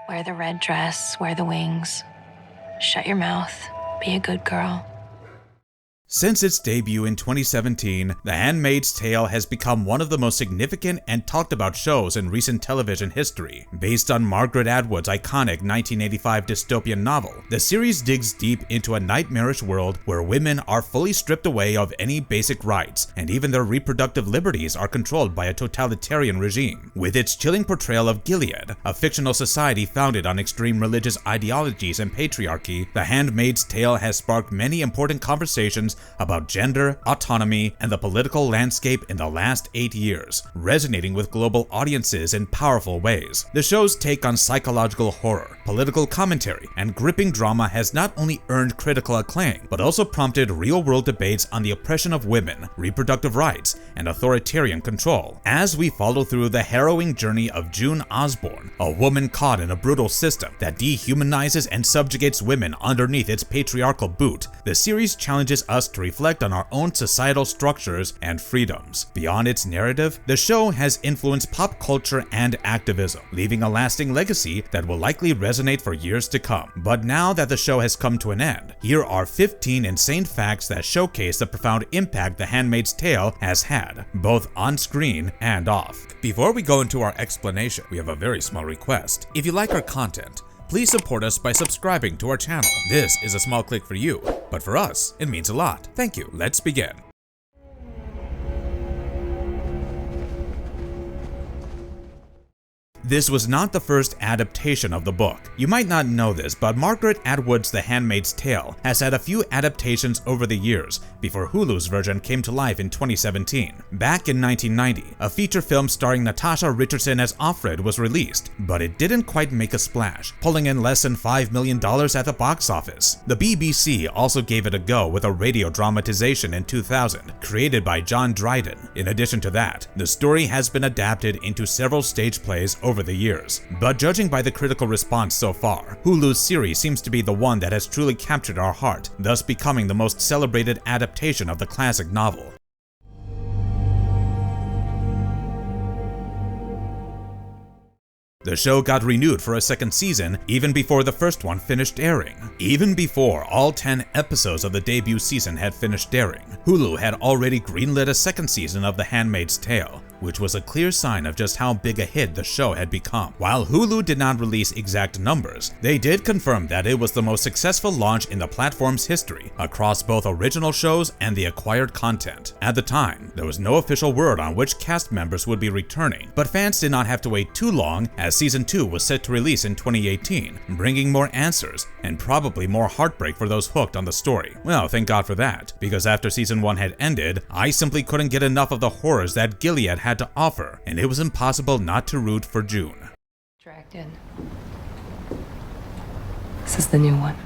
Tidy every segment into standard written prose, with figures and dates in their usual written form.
Wear the red dress, wear the wings. Shut your mouth, be a good girl. Since its debut in 2017, The Handmaid's Tale has become one of the most significant and talked about shows in recent television history. Based on Margaret Atwood's iconic 1985 dystopian novel, the series digs deep into a nightmarish world where women are fully stripped away of any basic rights, and even their reproductive liberties are controlled by a totalitarian regime. With its chilling portrayal of Gilead, a fictional society founded on extreme religious ideologies and patriarchy, The Handmaid's Tale has sparked many important conversations about gender, autonomy, and the political landscape in the last 8 years, resonating with global audiences in powerful ways. The show's take on psychological horror, political commentary, and gripping drama has not only earned critical acclaim, but also prompted real-world debates on the oppression of women, reproductive rights, and authoritarian control. As we follow through the harrowing journey of June Osborne, a woman caught in a brutal system that dehumanizes and subjugates women underneath its patriarchal boot, the series challenges us to reflect on our own societal structures and freedoms. Beyond its narrative, the show has influenced pop culture and activism, leaving a lasting legacy that will likely resonate for years to come. But now that the show has come to an end, here are 15 insane facts that showcase the profound impact The Handmaid's Tale has had, both on screen and off. Before we go into our explanation, we have a very small request. If you like our content, please support us by subscribing to our channel. This is a small click for you, but for us, it means a lot. Thank you. Let's begin. This was not the first adaptation of the book. You might not know this, but Margaret Atwood's The Handmaid's Tale has had a few adaptations over the years before Hulu's version came to life in 2017. Back in 1990, a feature film starring Natasha Richardson as Offred was released, but it didn't quite make a splash, pulling in less than $5 million at the box office. The BBC also gave it a go with a radio dramatization in 2000, created by John Dryden. In addition to that, the story has been adapted into several stage plays over the years. But judging by the critical response so far, Hulu's series seems to be the one that has truly captured our heart, thus becoming the most celebrated adaptation of the classic novel. The show got renewed for a second season even before the first one finished airing. Even before all 10 episodes of the debut season had finished airing, Hulu had already greenlit a second season of The Handmaid's Tale, which was a clear sign of just how big a hit the show had become. While Hulu did not release exact numbers, they did confirm that it was the most successful launch in the platform's history, across both original shows and the acquired content. At the time, there was no official word on which cast members would be returning, but fans did not have to wait too long, as Season 2 was set to release in 2018, bringing more answers and probably more heartbreak for those hooked on the story. Well, thank God for that, because after Season 1 had ended, I simply couldn't get enough of the horrors that Gilead had to offer, and it was impossible not to root for June. Dragged in. This is the new one.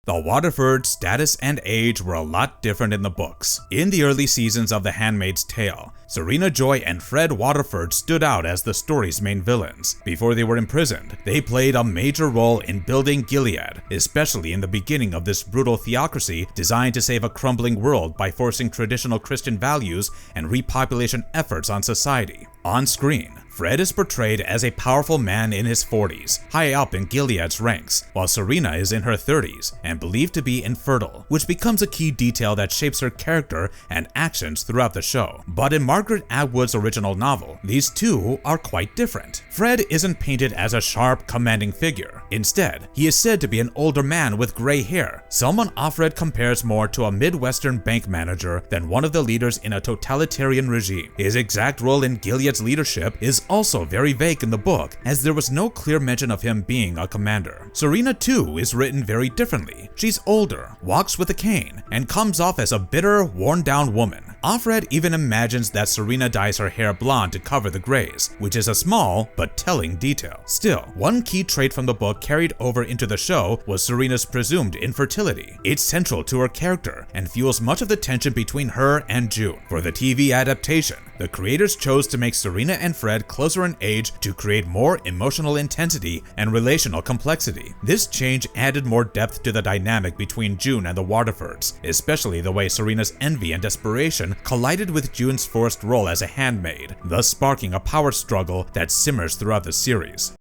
The Waterfords' status and age were a lot different in the books. In the early seasons of The Handmaid's Tale, Serena Joy and Fred Waterford stood out as the story's main villains. Before they were imprisoned, they played a major role in building Gilead, especially in the beginning of this brutal theocracy designed to save a crumbling world by forcing traditional Christian values and repopulation efforts on society. On screen, Fred is portrayed as a powerful man in his 40s, high up in Gilead's ranks, while Serena is in her 30s and believed to be infertile, which becomes a key detail that shapes her character and actions throughout the show. But in Margaret Atwood's original novel, these two are quite different. Fred isn't painted as a sharp, commanding figure. Instead, he is said to be an older man with gray hair, someone Offred compares more to a Midwestern bank manager than one of the leaders in a totalitarian regime. His exact role in Gilead's leadership is also very vague in the book, as there was no clear mention of him being a commander. Serena too is written very differently. She's older, walks with a cane, and comes off as a bitter, worn-down woman. Offred even imagines that Serena dyes her hair blonde to cover the grays, which is a small but telling detail. Still, one key trait from the book carried over into the show was Serena's presumed infertility. It's central to her character and fuels much of the tension between her and June. For the TV adaptation, the creators chose to make Serena and Fred closer in age to create more emotional intensity and relational complexity. This change added more depth to the dynamic between June and the Waterfords, especially the way Serena's envy and desperation collided with June's forced role as a handmaid, thus sparking a power struggle that simmers throughout the series.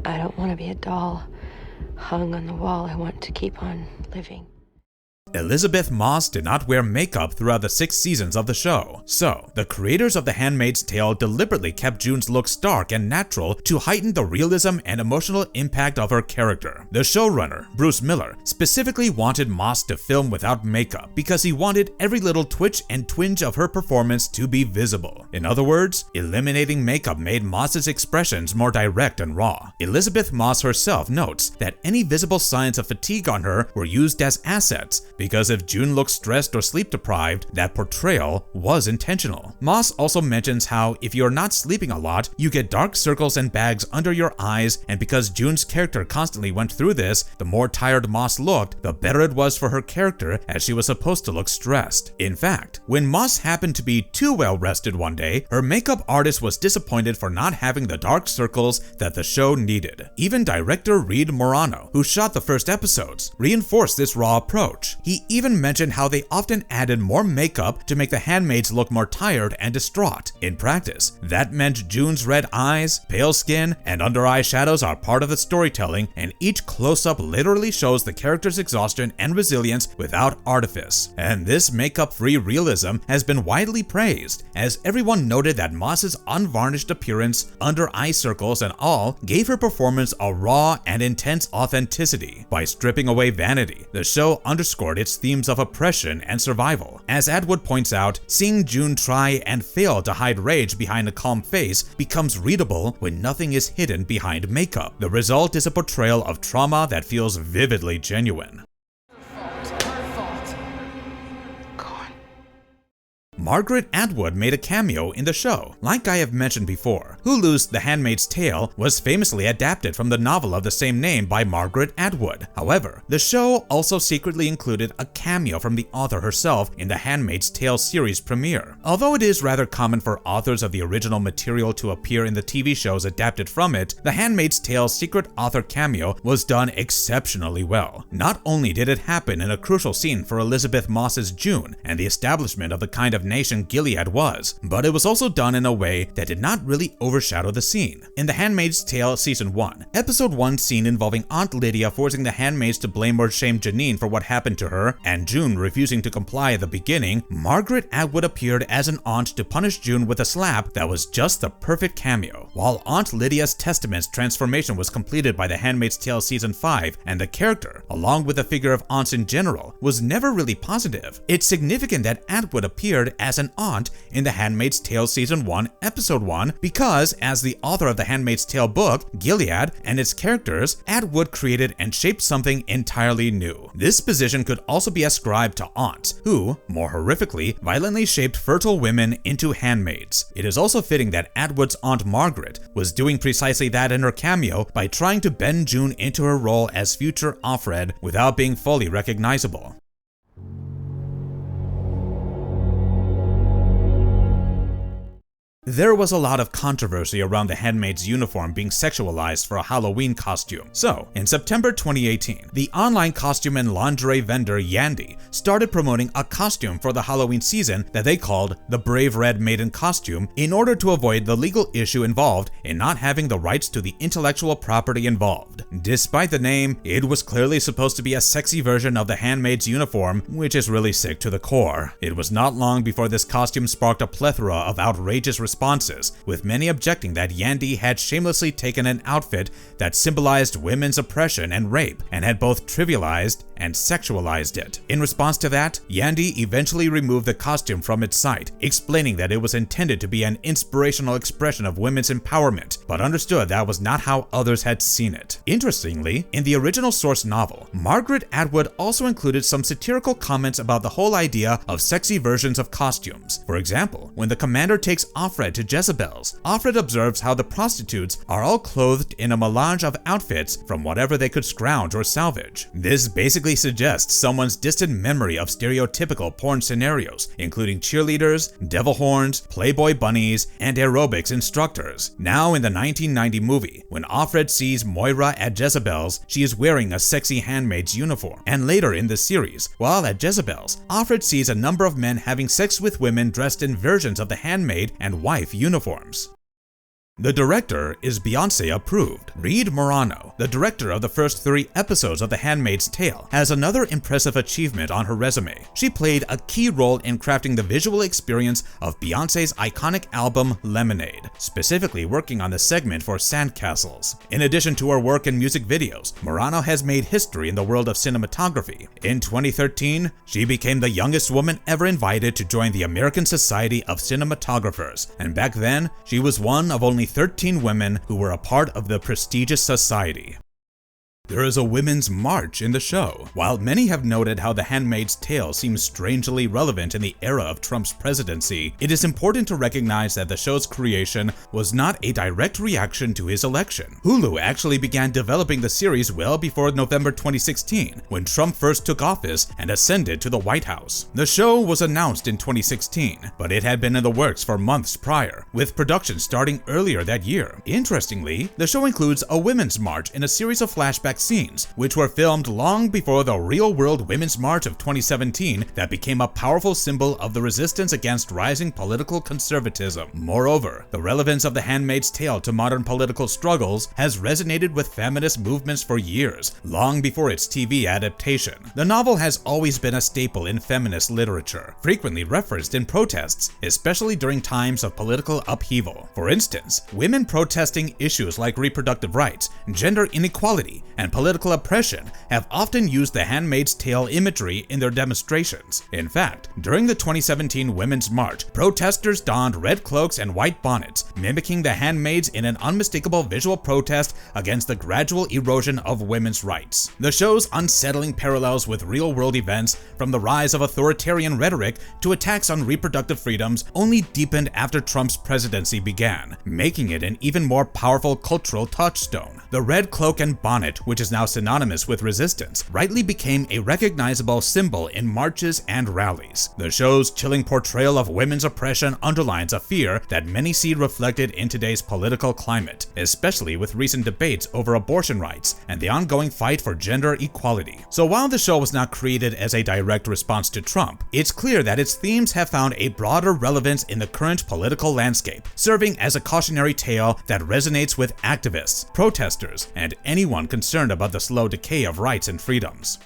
I don't want to be a doll hung on the wall. I want to keep on living. Elizabeth Moss did not wear makeup throughout the 6 seasons of the show, so the creators of The Handmaid's Tale deliberately kept June's look stark and natural to heighten the realism and emotional impact of her character. The showrunner, Bruce Miller, specifically wanted Moss to film without makeup because he wanted every little twitch and twinge of her performance to be visible. In other words, eliminating makeup made Moss's expressions more direct and raw. Elizabeth Moss herself notes that any visible signs of fatigue on her were used as assets, because if June looked stressed or sleep deprived, that portrayal was intentional. Moss also mentions how if you're not sleeping a lot, you get dark circles and bags under your eyes, and because June's character constantly went through this, the more tired Moss looked, the better it was for her character, as she was supposed to look stressed. In fact, when Moss happened to be too well rested one day, her makeup artist was disappointed for not having the dark circles that the show needed. Even director Reed Morano, who shot the first episodes, reinforced this raw approach. He even mentioned how they often added more makeup to make the handmaids look more tired and distraught. In practice, that meant June's red eyes, pale skin, and under eye shadows are part of the storytelling, and each close-up literally shows the character's exhaustion and resilience without artifice. And this makeup-free realism has been widely praised, as everyone noted that Moss's unvarnished appearance, under eye circles and all, gave her performance a raw and intense authenticity. By stripping away vanity, the show underscored its themes of oppression and survival. As Atwood points out, seeing June try and fail to hide rage behind a calm face becomes readable when nothing is hidden behind makeup. The result is a portrayal of trauma that feels vividly genuine. Margaret Atwood made a cameo in the show. Like I have mentioned before, Hulu's The Handmaid's Tale was famously adapted from the novel of the same name by Margaret Atwood. However, the show also secretly included a cameo from the author herself in The Handmaid's Tale series premiere. Although it is rather common for authors of the original material to appear in the TV shows adapted from it, The Handmaid's Tale's secret author cameo was done exceptionally well. Not only did it happen in a crucial scene for Elizabeth Moss's June and the establishment of the kind of nation Gilead was, but it was also done in a way that did not really overshadow the scene. In The Handmaid's Tale Season 1, Episode 1 scene involving Aunt Lydia forcing the handmaids to blame or shame Janine for what happened to her, and June refusing to comply at the beginning, Margaret Atwood appeared as an aunt to punish June with a slap that was just the perfect cameo. While Aunt Lydia's testament's transformation was completed by The Handmaid's Tale Season 5, and the character, along with the figure of aunts in general, was never really positive, it's significant that Atwood appeared as an aunt in The Handmaid's Tale Season 1, Episode 1, because as the author of the Handmaid's Tale book, Gilead, and its characters, Atwood created and shaped something entirely new. This position could also be ascribed to aunts, who, more horrifically, violently shaped fertile women into handmaids. It is also fitting that Atwood's Aunt Margaret was doing precisely that in her cameo by trying to bend June into her role as future Offred without being fully recognizable. There was a lot of controversy around the handmaid's uniform being sexualized for a Halloween costume. So, in September 2018, the online costume and lingerie vendor Yandy started promoting a costume for the Halloween season that they called the Brave Red Maiden costume in order to avoid the legal issue involved in not having the rights to the intellectual property involved. Despite the name, it was clearly supposed to be a sexy version of the handmaid's uniform, which is really sick to the core. It was not long before this costume sparked a plethora of outrageous responses, with many objecting that Yandy had shamelessly taken an outfit that symbolized women's oppression and rape and had both trivialized and sexualized it. In response to that, Yandy eventually removed the costume from its site, explaining that it was intended to be an inspirational expression of women's empowerment, but understood that was not how others had seen it. Interestingly, in the original source novel, Margaret Atwood also included some satirical comments about the whole idea of sexy versions of costumes. For example, when the commander takes Offred to Jezebel's, Offred observes how the prostitutes are all clothed in a melange of outfits from whatever they could scrounge or salvage. This basically suggests someone's distant memory of stereotypical porn scenarios, including cheerleaders, devil horns, Playboy bunnies, and aerobics instructors. Now in the 1990 movie, when Offred sees Moira at Jezebel's, she is wearing a sexy handmaid's uniform. And later in the series, while at Jezebel's, Offred sees a number of men having sex with women dressed in versions of the handmaid and wife uniforms. The director is Beyonce approved. Reed Morano, the director of the first 3 episodes of The Handmaid's Tale, has another impressive achievement on her resume. She played a key role in crafting the visual experience of Beyonce's iconic album Lemonade, specifically working on the segment for Sandcastles. In addition to her work in music videos, Morano has made history in the world of cinematography. In 2013, she became the youngest woman ever invited to join the American Society of Cinematographers, and back then, she was one of only 13 women who were a part of the prestigious society. There is a women's march in the show. While many have noted how The Handmaid's Tale seems strangely relevant in the era of Trump's presidency, it is important to recognize that the show's creation was not a direct reaction to his election. Hulu actually began developing the series well before November 2016, when Trump first took office and ascended to the White House. The show was announced in 2016, but it had been in the works for months prior, with production starting earlier that year. Interestingly, the show includes a women's march in a series of flashback scenes, which were filmed long before the real-world Women's March of 2017 that became a powerful symbol of the resistance against rising political conservatism. Moreover, the relevance of The Handmaid's Tale to modern political struggles has resonated with feminist movements for years, long before its TV adaptation. The novel has always been a staple in feminist literature, frequently referenced in protests, especially during times of political upheaval. For instance, women protesting issues like reproductive rights, gender inequality, and political oppression have often used The Handmaid's Tale imagery in their demonstrations. In fact, during the 2017 Women's March, protesters donned red cloaks and white bonnets, mimicking the handmaids in an unmistakable visual protest against the gradual erosion of women's rights. The show's unsettling parallels with real-world events, from the rise of authoritarian rhetoric to attacks on reproductive freedoms, only deepened after Trump's presidency began, making it an even more powerful cultural touchstone. The red cloak and bonnet, which is now synonymous with resistance, rightly became a recognizable symbol in marches and rallies. The show's chilling portrayal of women's oppression underlines a fear that many see reflected in today's political climate, especially with recent debates over abortion rights and the ongoing fight for gender equality. So while the show was not created as a direct response to Trump, it's clear that its themes have found a broader relevance in the current political landscape, serving as a cautionary tale that resonates with activists, protesters, and anyone concerned about the slow decay of rights and freedoms.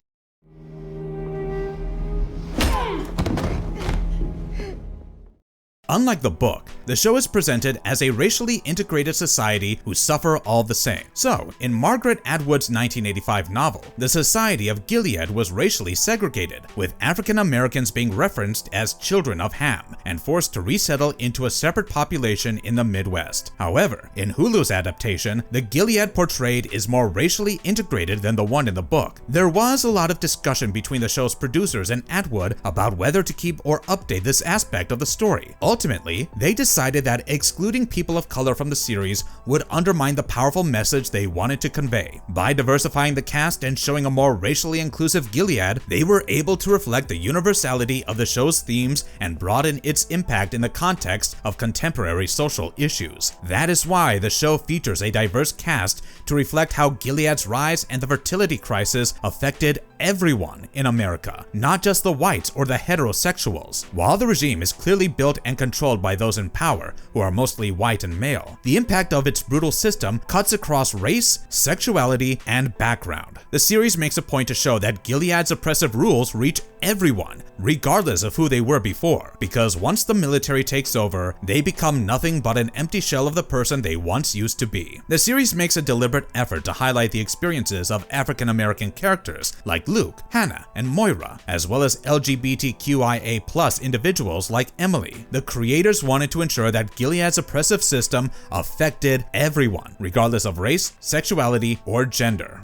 Unlike the book, the show is presented as a racially integrated society who suffer all the same. So, in Margaret Atwood's 1985 novel, the society of Gilead was racially segregated, with African Americans being referenced as children of Ham and forced to resettle into a separate population in the Midwest. However, in Hulu's adaptation, the Gilead portrayed is more racially integrated than the one in the book. There was a lot of discussion between the show's producers and Atwood about whether to keep or update this aspect of the story. Ultimately, they decided that excluding people of color from the series would undermine the powerful message they wanted to convey. By diversifying the cast and showing a more racially inclusive Gilead, they were able to reflect the universality of the show's themes and broaden its impact in the context of contemporary social issues. That is why the show features a diverse cast to reflect how Gilead's rise and the fertility crisis affected everyone in America, not just the whites or the heterosexuals. While the regime is clearly built and controlled by those in power, who are mostly white and male, the impact of its brutal system cuts across race, sexuality, and background. The series makes a point to show that Gilead's oppressive rules reach everyone, regardless of who they were before, because once the military takes over, they become nothing but an empty shell of the person they once used to be. The series makes a deliberate effort to highlight the experiences of African American characters like Luke, Hannah, and Moira, as well as LGBTQIA+ individuals like Emily. The creators wanted to ensure that Gilead's oppressive system affected everyone, regardless of race, sexuality, or gender.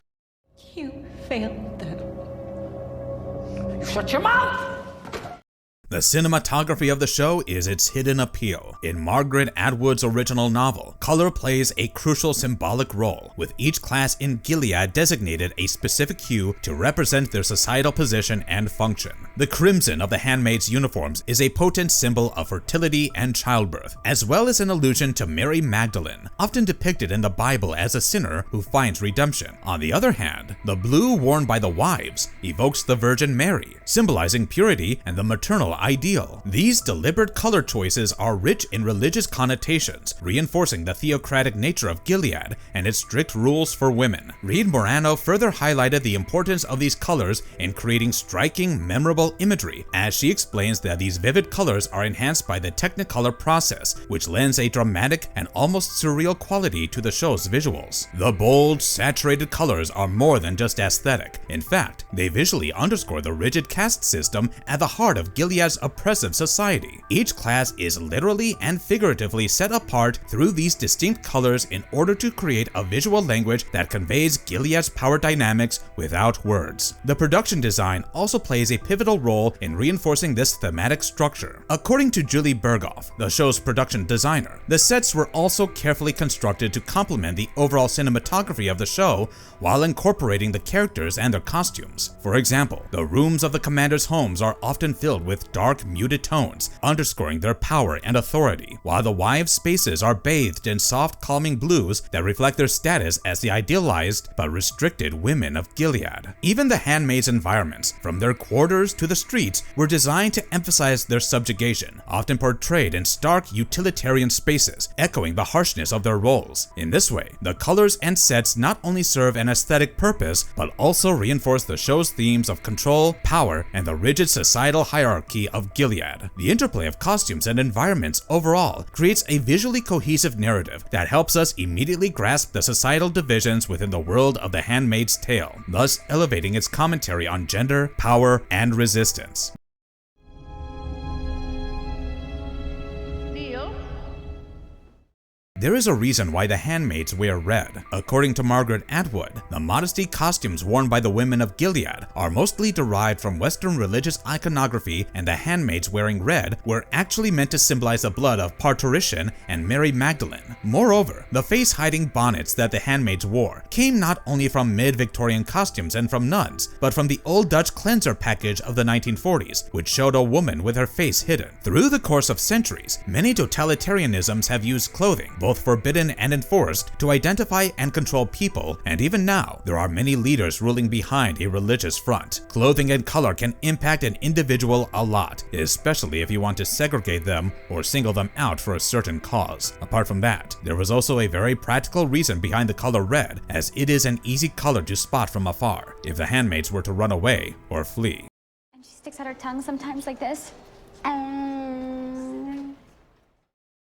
You failed them. Shut your mouth! The cinematography of the show is its hidden appeal. In Margaret Atwood's original novel, color plays a crucial symbolic role, with each class in Gilead designated a specific hue to represent their societal position and function. The crimson of the handmaids' uniforms is a potent symbol of fertility and childbirth, as well as an allusion to Mary Magdalene, often depicted in the Bible as a sinner who finds redemption. On the other hand, the blue worn by the wives evokes the Virgin Mary, symbolizing purity and the maternal ideal. These deliberate color choices are rich in religious connotations, reinforcing the theocratic nature of Gilead and its strict rules for women. Reed Morano further highlighted the importance of these colors in creating striking, memorable imagery, as she explains that these vivid colors are enhanced by the Technicolor process, which lends a dramatic and almost surreal quality to the show's visuals. The bold, saturated colors are more than just aesthetic. In fact, they visually underscore the rigid caste system at the heart of Gilead's oppressive society. Each class is literally and figuratively set apart through these distinct colors in order to create a visual language that conveys Gilead's power dynamics without words. The production design also plays a pivotal role in reinforcing this thematic structure. According to Julie Berghoff, the show's production designer, the sets were also carefully constructed to complement the overall cinematography of the show while incorporating the characters and their costumes. For example, the rooms of the commanders' homes are often filled with dark, muted tones, underscoring their power and authority, while the wives' spaces are bathed in soft, calming blues that reflect their status as the idealized but restricted women of Gilead. Even the handmaids' environments, from their quarters to the streets, were designed to emphasize their subjugation, often portrayed in stark, utilitarian spaces, echoing the harshness of their roles. In this way, the colors and sets not only serve an aesthetic purpose, but also reinforce the show's themes of control, power, and the rigid societal hierarchy of Gilead. The interplay of costumes and environments overall creates a visually cohesive narrative that helps us immediately grasp the societal divisions within the world of The Handmaid's Tale, thus elevating its commentary on gender, power, and resistance. There is a reason why the handmaids wear red. According to Margaret Atwood, the modesty costumes worn by the women of Gilead are mostly derived from Western religious iconography, and the handmaids wearing red were actually meant to symbolize the blood of Parturition and Mary Magdalene. Moreover, the face-hiding bonnets that the handmaids wore came not only from mid-Victorian costumes and from nuns, but from the Old Dutch cleanser package of the 1940s, which showed a woman with her face hidden. Through the course of centuries, many totalitarianisms have used clothing, both forbidden and enforced, to identify and control people, and even now, there are many leaders ruling behind a religious front. Clothing and color can impact an individual a lot, especially if you want to segregate them or single them out for a certain cause. Apart from that, there was also a very practical reason behind the color red, as it is an easy color to spot from afar if the handmaids were to run away or flee. And she sticks out her tongue sometimes like this.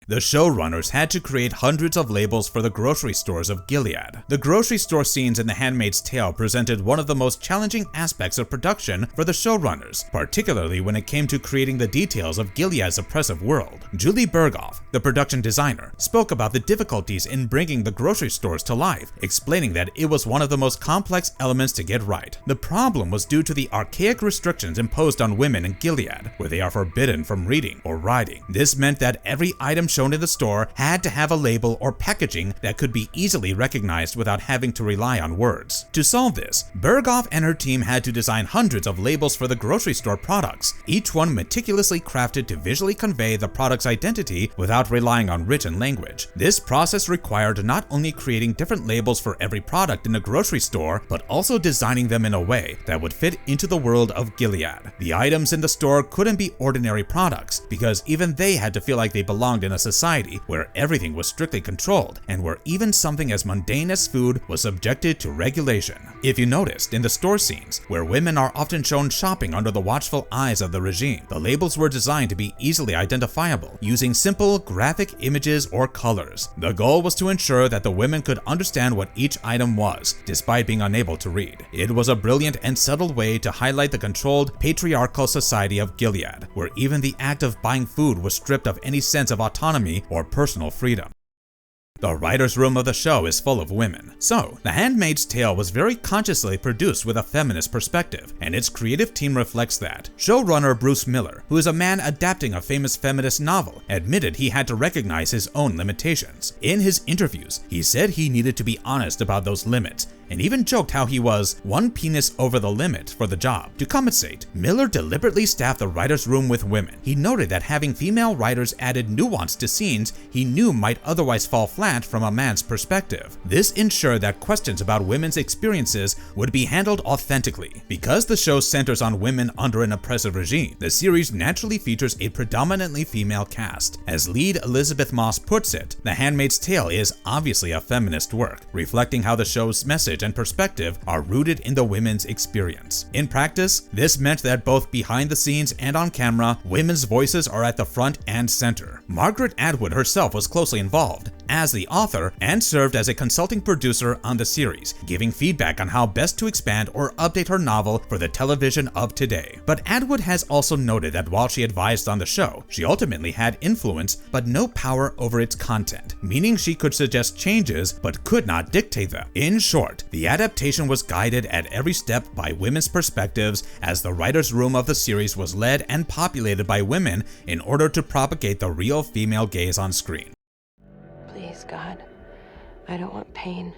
The showrunners had to create hundreds of labels for the grocery stores of Gilead. The grocery store scenes in The Handmaid's Tale presented one of the most challenging aspects of production for the showrunners, particularly when it came to creating the details of Gilead's oppressive world. Julie Berghoff, the production designer, spoke about the difficulties in bringing the grocery stores to life, explaining that it was one of the most complex elements to get right. The problem was due to the archaic restrictions imposed on women in Gilead, where they are forbidden from reading or writing. This meant that every item shown in the store had to have a label or packaging that could be easily recognized without having to rely on words. To solve this, Berghoff and her team had to design hundreds of labels for the grocery store products, each one meticulously crafted to visually convey the product's identity without relying on written language. This process required not only creating different labels for every product in a grocery store, but also designing them in a way that would fit into the world of Gilead. The items in the store couldn't be ordinary products, because even they had to feel like they belonged in a society where everything was strictly controlled and where even something as mundane as food was subjected to regulation. If you noticed in the store scenes, where women are often shown shopping under the watchful eyes of the regime, the labels were designed to be easily identifiable using simple graphic images or colors. The goal was to ensure that the women could understand what each item was, despite being unable to read. It was a brilliant and subtle way to highlight the controlled, patriarchal society of Gilead, where even the act of buying food was stripped of any sense of autonomy or personal freedom. The writer's room of the show is full of women. So, The Handmaid's Tale was very consciously produced with a feminist perspective, and its creative team reflects that. Showrunner Bruce Miller, who is a man adapting a famous feminist novel, admitted he had to recognize his own limitations. In his interviews, he said he needed to be honest about those limits, and even joked how he was one penis over the limit for the job. To compensate, Miller deliberately staffed the writer's room with women. He noted that having female writers added nuance to scenes he knew might otherwise fall flat from a man's perspective. This ensured ensure that questions about women's experiences would be handled authentically. Because the show centers on women under an oppressive regime, the series naturally features a predominantly female cast. As lead Elizabeth Moss puts it, The Handmaid's Tale is obviously a feminist work, reflecting how the show's message and perspective are rooted in the women's experience. In practice, this meant that both behind the scenes and on camera, women's voices are at the front and center. Margaret Atwood herself was closely involved as the author and served as a consulting producer on the series, giving feedback on how best to expand or update her novel for the television of today. But Atwood has also noted that while she advised on the show, she ultimately had influence but no power over its content, meaning she could suggest changes but could not dictate them. In short, the adaptation was guided at every step by women's perspectives, as the writer's room of the series was led and populated by women in order to propagate the real female gaze on screen. Please, God, I don't want pain.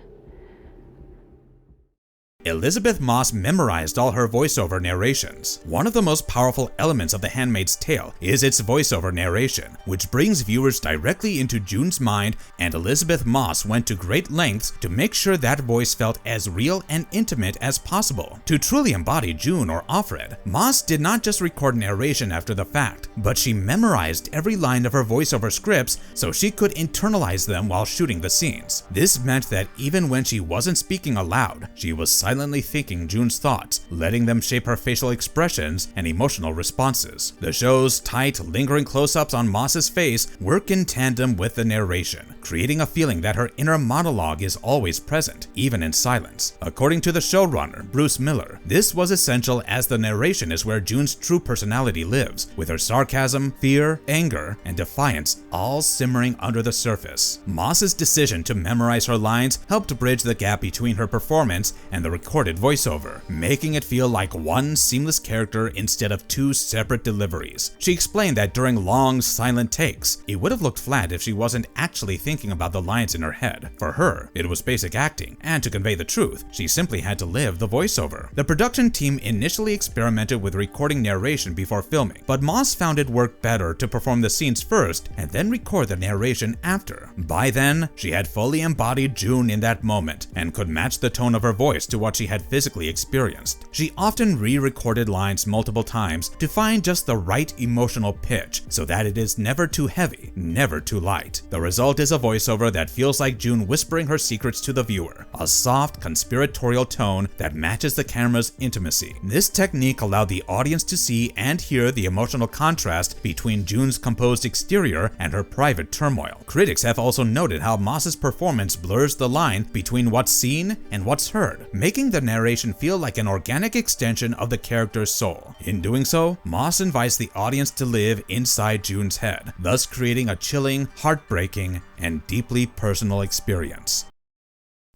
Elizabeth Moss memorized all her voiceover narrations. One of the most powerful elements of The Handmaid's Tale is its voiceover narration, which brings viewers directly into June's mind, and Elizabeth Moss went to great lengths to make sure that voice felt as real and intimate as possible. To truly embody June or Offred, Moss did not just record narration after the fact, but she memorized every line of her voiceover scripts so she could internalize them while shooting the scenes. This meant that even when she wasn't speaking aloud, she was silently thinking June's thoughts, letting them shape her facial expressions and emotional responses. The show's tight, lingering close-ups on Moss's face work in tandem with the narration, creating a feeling that her inner monologue is always present, even in silence. According to the showrunner, Bruce Miller, this was essential as the narration is where June's true personality lives, with her sarcasm, fear, anger, and defiance all simmering under the surface. Moss's decision to memorize her lines helped bridge the gap between her performance and the recorded voiceover, making it feel like one seamless character instead of two separate deliveries. She explained that during long, silent takes, it would have looked flat if she wasn't actually thinking about the lines in her head. For her, it was basic acting, and to convey the truth, she simply had to live the voiceover. The production team initially experimented with recording narration before filming, but Moss found it worked better to perform the scenes first and then record the narration after. By then, she had fully embodied June in that moment and could match the tone of her voice to what she had physically experienced. She often re-recorded lines multiple times to find just the right emotional pitch so that it is never too heavy, never too light. The result is a voiceover that feels like June whispering her secrets to the viewer, a soft, conspiratorial tone that matches the camera's intimacy. This technique allowed the audience to see and hear the emotional contrast between June's composed exterior and her private turmoil. Critics have also noted how Moss's performance blurs the line between what's seen and what's heard, making the narration feel like an organic extension of the character's soul. In doing so, Moss invites the audience to live inside June's head, thus creating a chilling, heartbreaking, and deeply personal experience.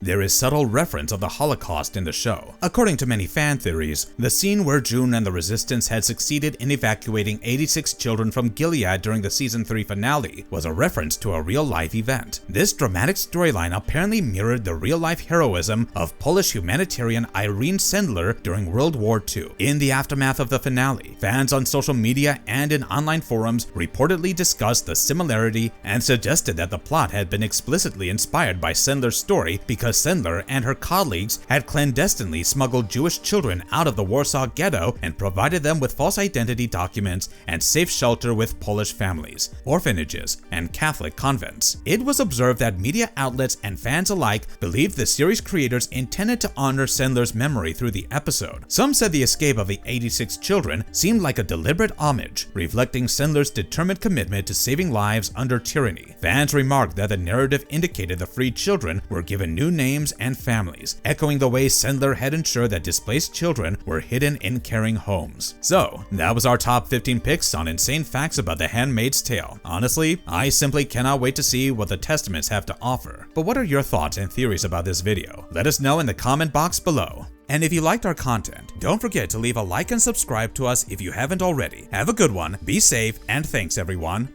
There is subtle reference of the Holocaust in the show. According to many fan theories, the scene where June and the Resistance had succeeded in evacuating 86 children from Gilead during the season 3 finale was a reference to a real-life event. This dramatic storyline apparently mirrored the real-life heroism of Polish humanitarian Irene Sendler during World War II. In the aftermath of the finale, fans on social media and in online forums reportedly discussed the similarity and suggested that the plot had been explicitly inspired by Sendler's story because Sendler and her colleagues had clandestinely smuggled Jewish children out of the Warsaw Ghetto and provided them with false identity documents and safe shelter with Polish families, orphanages, and Catholic convents. It was observed that media outlets and fans alike believed the series creators intended to honor Sendler's memory through the episode. Some said the escape of the 86 children seemed like a deliberate homage, reflecting Sendler's determined commitment to saving lives under tyranny. Fans remarked that the narrative indicated the freed children were given new names and families, echoing the way Sendler had ensured that displaced children were hidden in caring homes. So, that was our top 15 picks on insane facts about The Handmaid's Tale. Honestly, I simply cannot wait to see what the Testaments have to offer. But what are your thoughts and theories about this video? Let us know in the comment box below. And if you liked our content, don't forget to leave a like and subscribe to us if you haven't already. Have a good one, be safe, and thanks everyone.